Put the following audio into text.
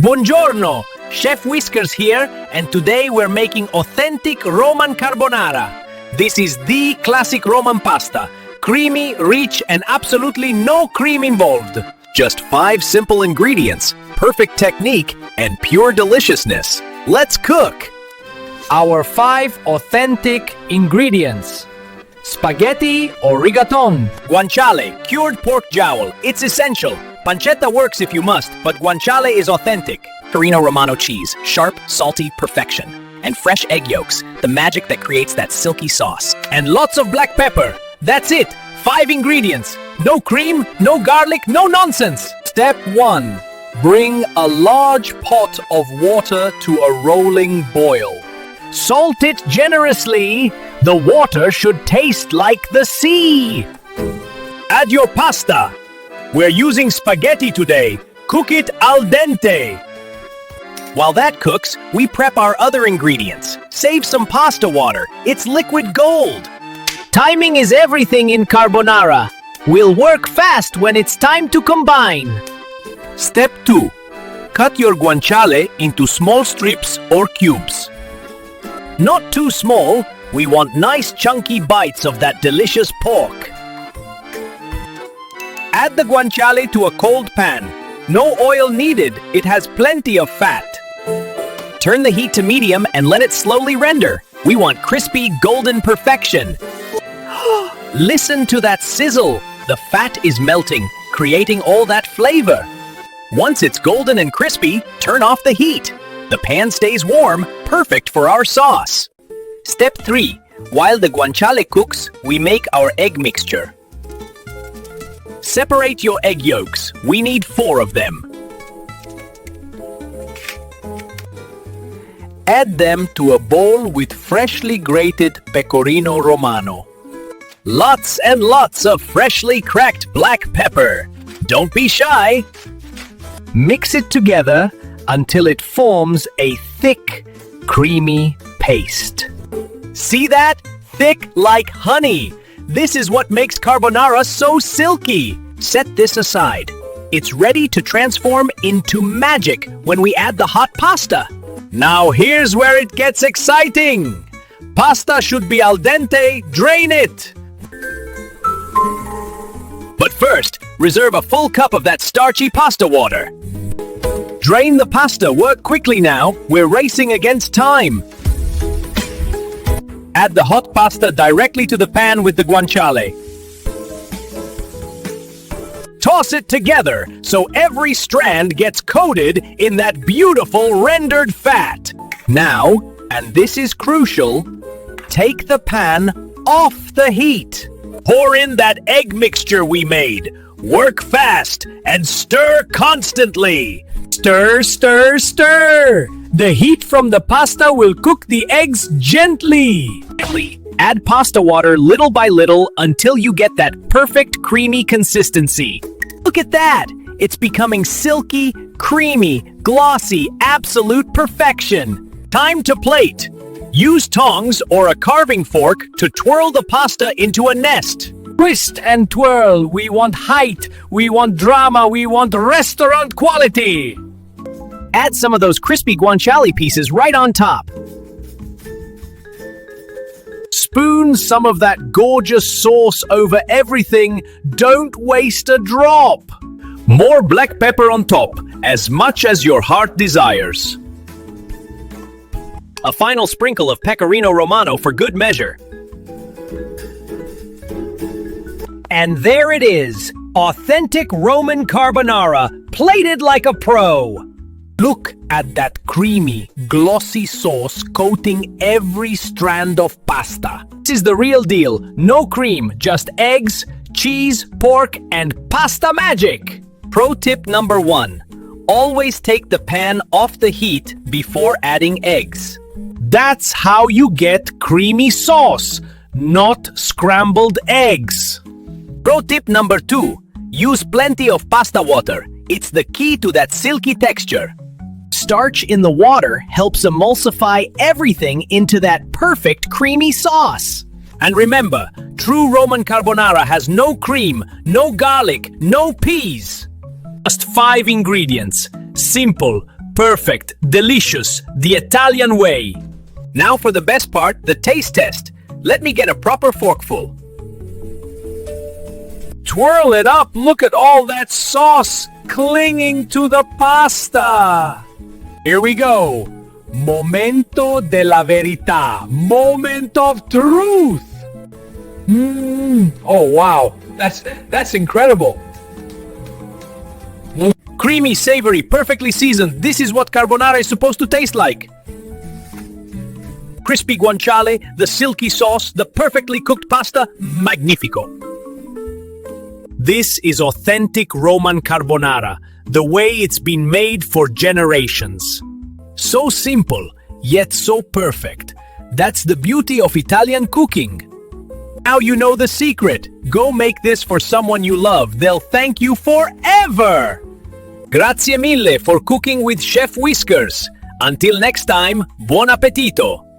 Buongiorno! Chef Whiskers here, and today we're making authentic Roman carbonara. This is the classic Roman pasta. Creamy, rich, and absolutely no cream involved. Just 5 simple ingredients, perfect technique, and pure deliciousness. Let's cook! Our 5 authentic ingredients. Spaghetti or rigatoni. Guanciale, cured pork jowl. It's essential. Pancetta works if you must, but guanciale is authentic. Pecorino Romano cheese, sharp, salty perfection. And fresh egg yolks, the magic that creates that silky sauce. And lots of black pepper. That's it. 5 ingredients. No cream, no garlic, no nonsense. Step 1. Bring a large pot of water to a rolling boil. Salt it generously. The water should taste like the sea. Add your pasta. We're using spaghetti today. Cook it al dente. While that cooks, we prep our other ingredients. Save some pasta water. It's liquid gold. Timing is everything in carbonara. We'll work fast when it's time to combine. Step 2. Cut your guanciale into small strips or cubes. Not too small. We want nice chunky bites of that delicious pork. Add the guanciale to a cold pan. No oil needed. It has plenty of fat. Turn the heat to medium and let it slowly render. We want crispy, golden perfection. Listen to that sizzle. The fat is melting, creating all that flavor. Once it's golden and crispy, turn off the heat. The pan stays warm, perfect for our sauce. Step 3. While the guanciale cooks, we make our egg mixture. Separate your egg yolks. We need 4 of them. Add them to a bowl with freshly grated Pecorino Romano. Lots and lots of freshly cracked black pepper. Don't be shy. Mix it together until it forms a thick, creamy paste. See that? Thick like honey. This is what makes carbonara so silky. Set this aside. It's ready to transform into magic when we add the hot pasta. Now here's where it gets exciting. Pasta should be al dente. Drain it. But first, reserve a full cup of that starchy pasta water. Drain the pasta. Work quickly now. We're racing against time. Add the hot pasta directly to the pan with the guanciale. Toss it together so every strand gets coated in that beautiful rendered fat. Now, and this is crucial, take the pan off the heat. Pour in that egg mixture we made. Work fast and stir constantly. Stir, stir, stir. The heat from the pasta will cook the eggs gently. Add pasta water little by little until you get that perfect creamy consistency. Look at that! It's becoming silky, creamy, glossy, absolute perfection. Time to plate. Use tongs or a carving fork to twirl the pasta into a nest. Twist and twirl. We want height. We want drama. We want restaurant quality. Add some of those crispy guanciale pieces right on top. Spoon some of that gorgeous sauce over everything. Don't waste a drop. More black pepper on top, as much as your heart desires. A final sprinkle of Pecorino Romano for good measure. And there it is, authentic Roman carbonara, plated like a pro. Look at that creamy, glossy sauce coating every strand of pasta. This is the real deal. No cream, just eggs, cheese, pork, and pasta magic. Pro tip number 1. Always take the pan off the heat before adding eggs. That's how you get creamy sauce, not scrambled eggs. Pro tip number 2. Use plenty of pasta water. It's the key to that silky texture. Starch in the water helps emulsify everything into that perfect creamy sauce. And remember, true Roman carbonara has no cream, no garlic, no peas. Just 5 ingredients. Simple, Perfect, delicious, the Italian way. Now for the best part, the taste test. Let me get a proper forkful. Twirl it up. Look at all that sauce clinging to the pasta. Here we go. Momento della verità. Moment of truth. Oh wow, that's incredible. Creamy, savory, perfectly seasoned. This is what carbonara is supposed to taste like. Crispy guanciale, the silky sauce, the perfectly cooked pasta. Magnifico. This is authentic Roman carbonara, the way it's been made for generations. So simple, yet so perfect. That's the beauty of Italian cooking. Now you know the secret. Go make this for someone you love. They'll thank you forever. Grazie mille for cooking with Chef Whiskers. Until next time, buon appetito!